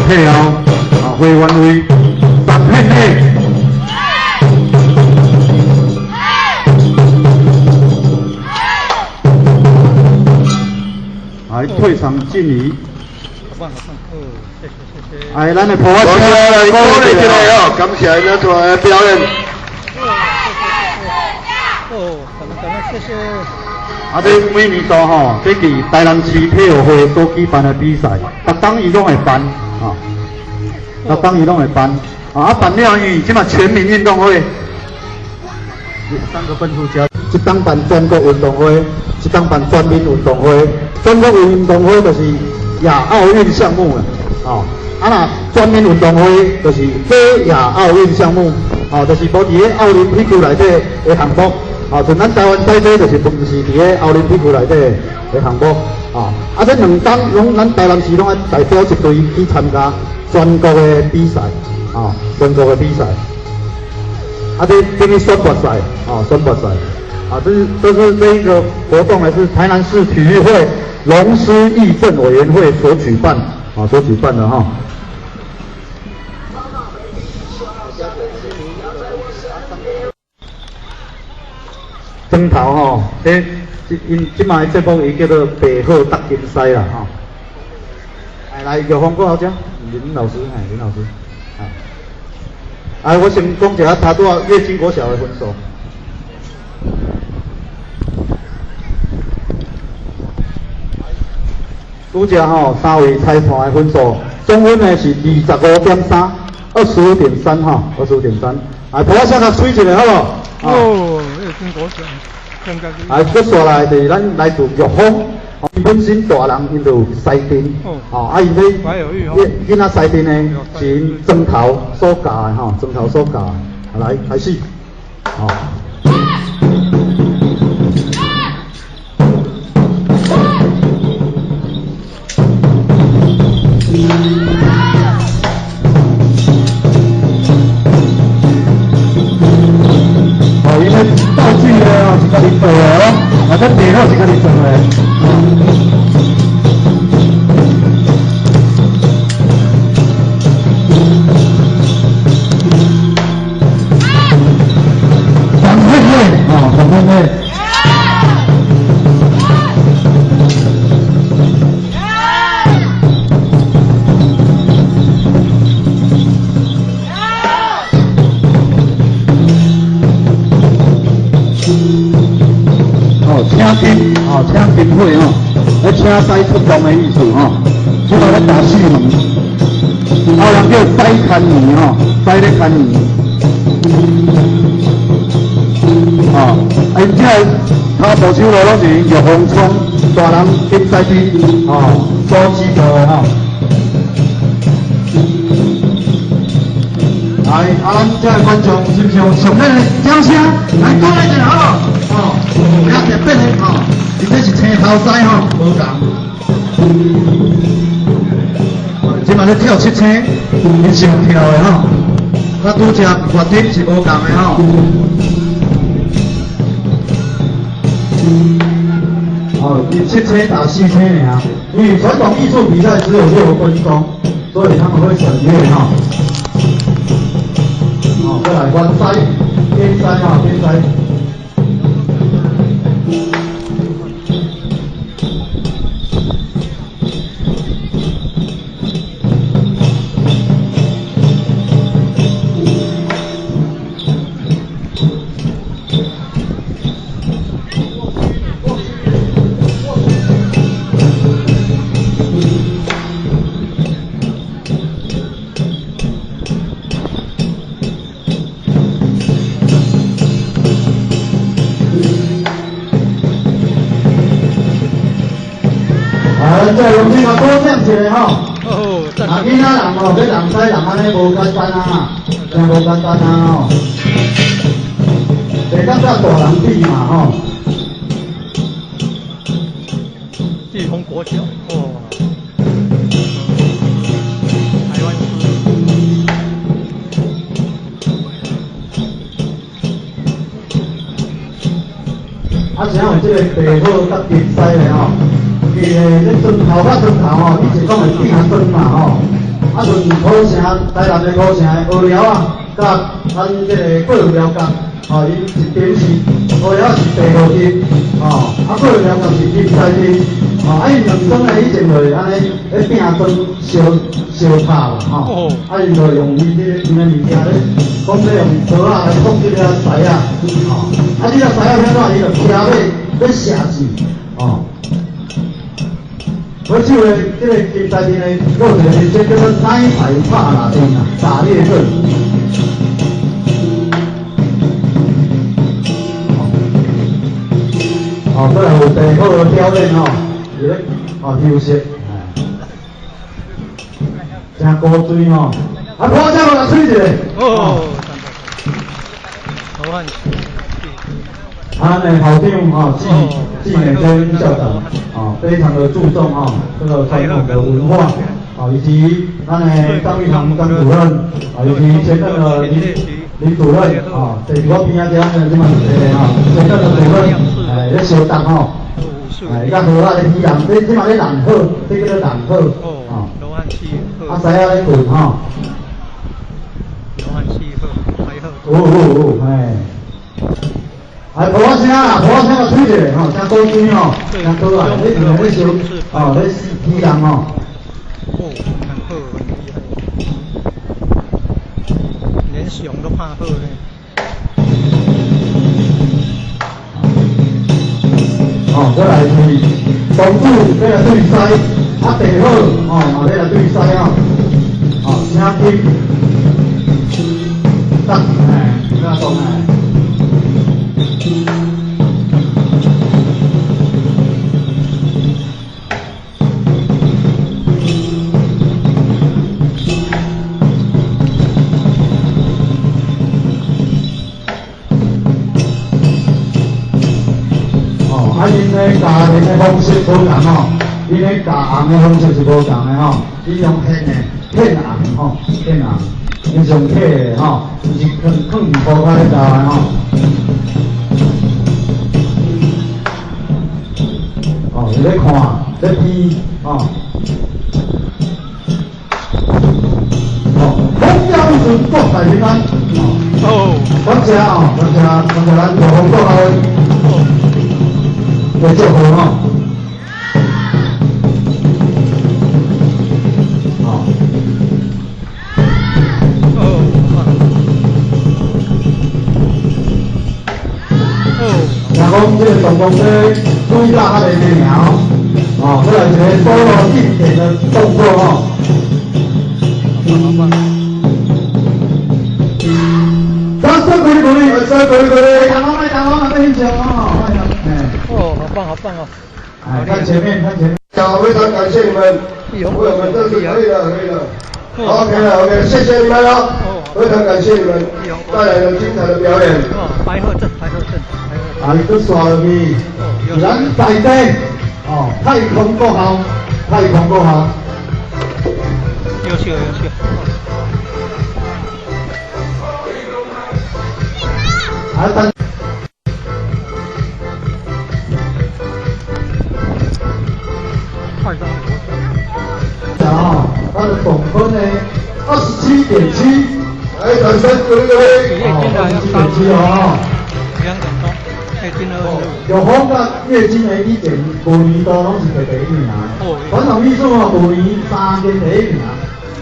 配哦，回弯位3片内。来退场敬礼。好棒，谢谢。哎，咱的普华车来鼓励起来哦，感谢咱做的表演。感恩，谢谢。啊，这每年都吼，这伫台南市体育会所举办的比赛，逐档伊拢会办。那当伊拢会办，办了伊即嘛全民运动会，3个分数加，一档办全国运动会，一档办全民运动会。全国运动会就是亚奥运项目啦，那全民运动会就是非亚奥运项目，就是无伫咧奥林匹克内底的项目，像咱台湾赛车就是不是伫咧奥林匹克内底的项目，这2档拢咱台南市拢爱代表一队去参加。全国的比赛，全国的比赛，这给你选拔赛，选拔赛，这是这一个活动呢是台南市体育会龙狮义政委员会所举办，所举办的哈。砖头吼，因即卖节目伊叫做白鹤达金赛啦，来，有风过好讲。林老师，林老师，我先讲一下他多少月经国小的分数。拄只3位裁判的分数，总分呢是25.3。25.3哈，25.3，啊，普下甲吹一下好不好？哦，那真高兴，更加啊，接下来就是咱来自玉峰，伊本身大人因就西丁，啊，因囡仔西丁呢是因庄头所教的吼，庄头所教的，来开始，哦。因为道具呢是家己做的哦，啊，这地方是家己做的。张惠妹啊，张惠妹。请评会吼，来请师出动的意思吼，即个咧打四门，后人叫师牵年吼，师咧牵年，哦，因这他步手路拢是玉峰村大人跟师弟哦所指导的吼。来，咱这个观众是不是有上面的掌声？来，鼓励一下好不好？哦，不要特别的吼。你这是青头师吼，无同。即马咧跳七星，你上跳的吼，甲拄只乐队是无同的吼。哦，你七星打四星尔，因为传统艺术比赛只有6分钟，所以他们会省略哈。哦，再来弯塞、边塞哈，边塞。在用这个多讲一下吼，啊，囡仔人吼，要人使人安尼无简单啊，真无简单啊吼，袂当甲大人比嘛吼。地方国小哦，台湾市。啊，像有这个地好甲地西的吼。你砖头甲砖头吼，你是讲会变啊砖嘛吼，啊阵土城台南的土城的鹅寮啊，甲咱这个过寮角，吼，伊一边是鹅寮是地号町，吼，啊过寮角是金西町，吼，啊伊两种的以前就是安尼咧变啊砖烧拍嘛吼，啊伊就用伊这什么物件咧，讲咧用刀啊来放这个筛啊，吼，啊这个筛啊怎伊就徛要下字，吼。我就咧，这个金沙町咧，有一个是叫做奶牌帕拉丁啊，打猎阵。哦，过来有地好的表演吼，是咧哦休息，真高水吼，啊，我再来吹一下。哦，好汉。他的校长哈纪美珍校长啊，非常的注重哈这个传统的文化啊，以及他的张玉堂张主任啊，以及前任的林主任啊，在我边仔这样的这么啊，前任的主任咧相当吼，甲好啊咧伊人，这嘛咧人好，这叫做人好啊，啊使啊咧滚吼，哎。来，婆声啦，婆声个吹者吼，真高兴吼，真好啊！你听咧小哦，咧听人吼。哦，很好，很厉害，连熊都怕好呢。哦，再来是东部这个对西。啊地好哦，嘛要来对赛哦，哦声听，得哎，那懂哎。啊，因咧加恁的方式不同吼，因咧加红的方式是无同的吼，伊用片的片红吼，片红，因上铁的吼，是放鱼煲开加的吼。哦，你咧看，咧听，哦。哦，红标准国大平安，哦，感谢哦，感谢咱大红国后。来祝福哈，好。讲这个总共是注意到他的那苗，哦，这来一个多了一点的动作哦。掌声鼓励鼓励，掌声鼓励鼓励，打光了，被英雄哦。哦，好棒，好棒哦！哎，看前面，看前面。好，非常感谢你们，朋友们，这是可以了，可以了。OK 了 ，OK， 谢谢你们哦，非常感谢你们带来的精彩的表演。哦，白鹤镇，白鹤镇，白鹤镇。啊，你都刷入去，咱在地哦，太空国校，太空国校。优秀，优秀。啊，等。啊，它的总分呢27.7，来，掌声鼓励各位。27.7哦。2点钟，月经25。有风甲月经的意见，旧年都拢是第一名啊。传统艺术哦，旧年3间第一名，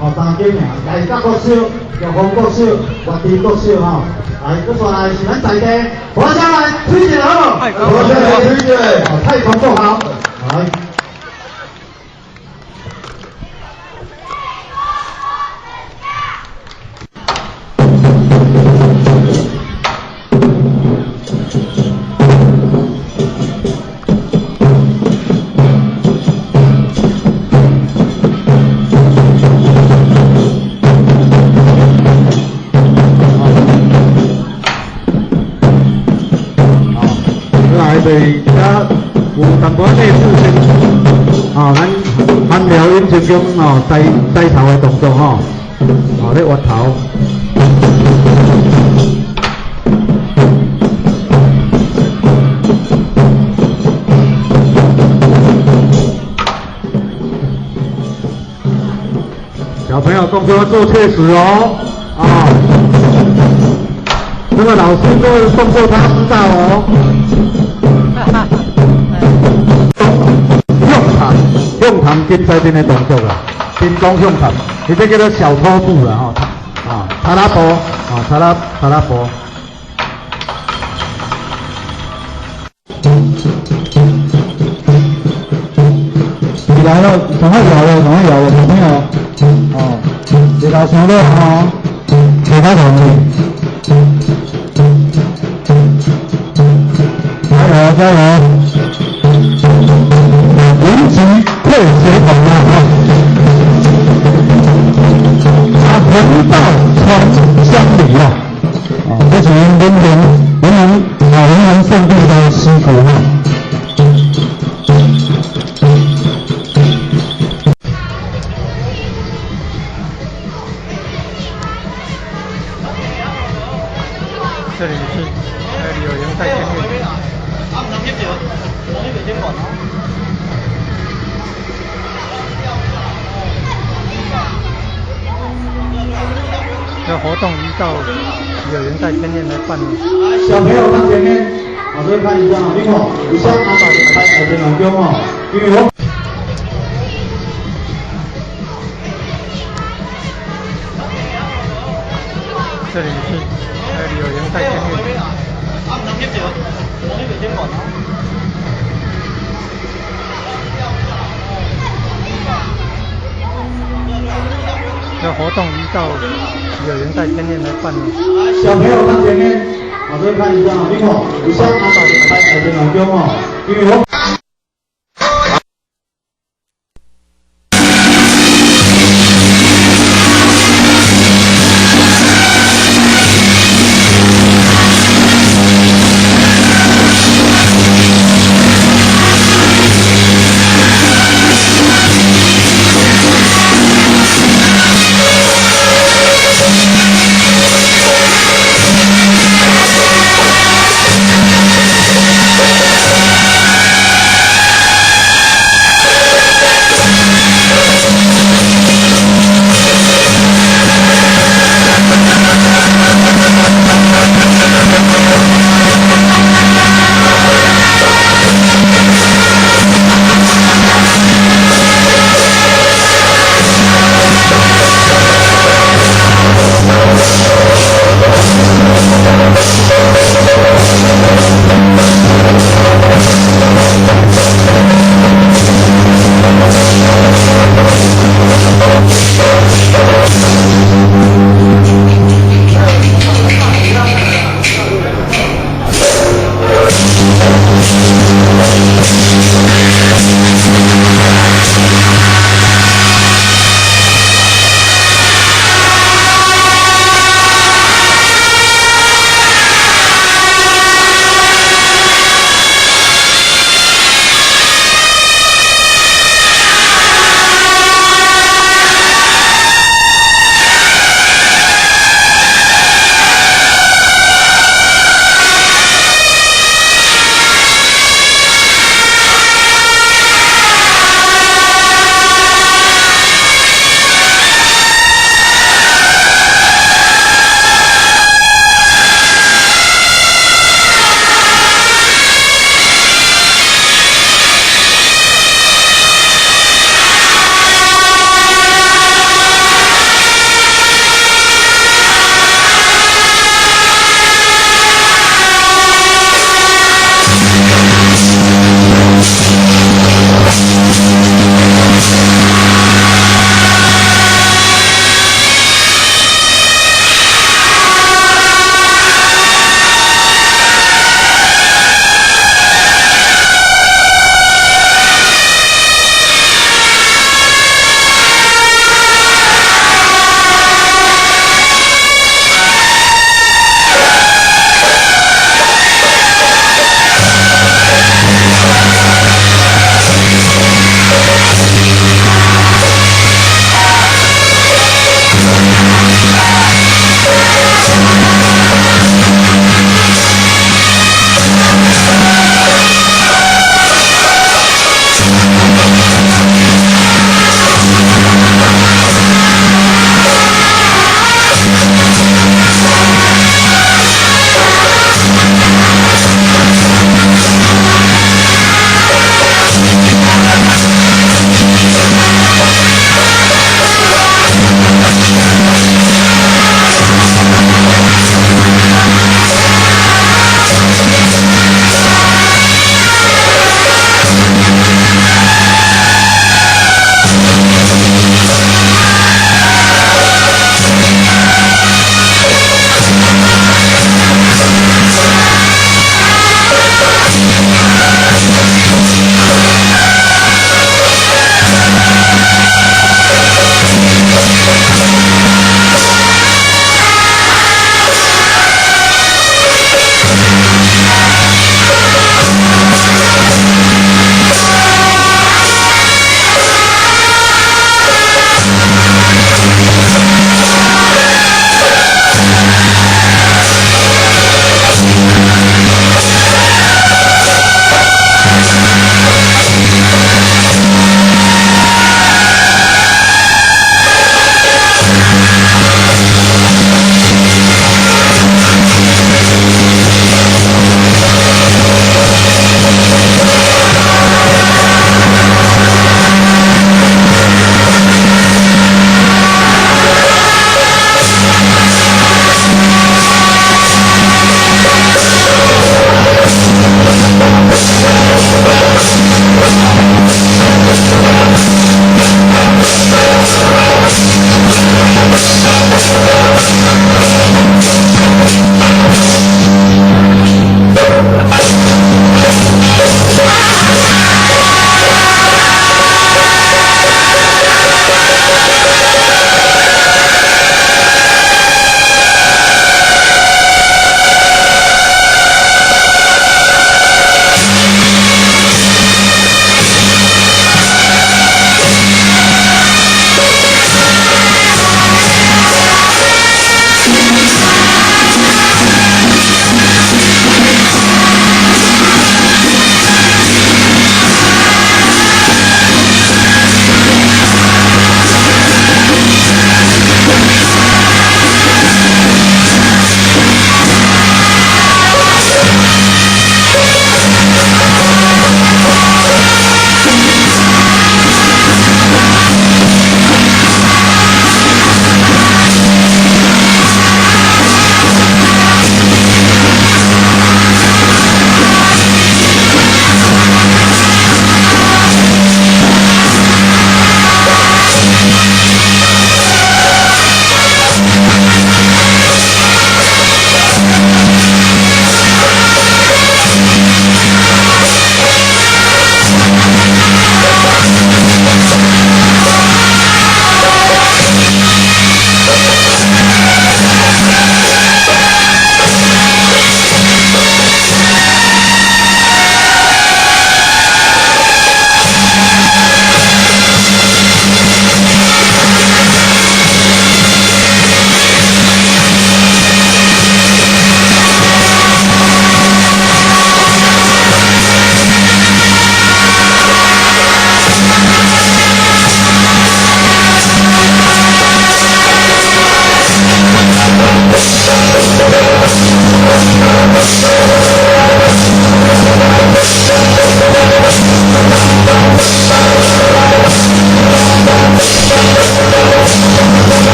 哦3间名，内角国小、玉峰国小、月地国小吼。来，搁再来是咱在地，我先来推荐哦，我先来推荐，太空国校，来。对，遐有淡薄内部先，哦，咱聊因成功哦，带头的动作吼，哦，咧挖头。小朋友动作要做确实哦，啊，这个老师做的动作他知道哦。用堂跟在这边动作啦，跟踪用堂，你这叫做小拖步啦吼，啊，查拉波，啊，查拉波。你来了，赶快摇了，赶快摇了，小朋友，哦，别老输了哈，别太容易，加油加油！无极退水桶啊！啊，横道传乡里啊！啊，这是人人圣地的师傅啊！这里是有人在监狱。这活动依照有人在前面来办理。小朋友看前面，老师看一下啊，你看，你先拿把开台的两中哦，因为我。这里是有人在监狱。活动依照有人在前面来办理。小朋友看前面，这看一下，你看，有像安排开台前老公哦，因为我。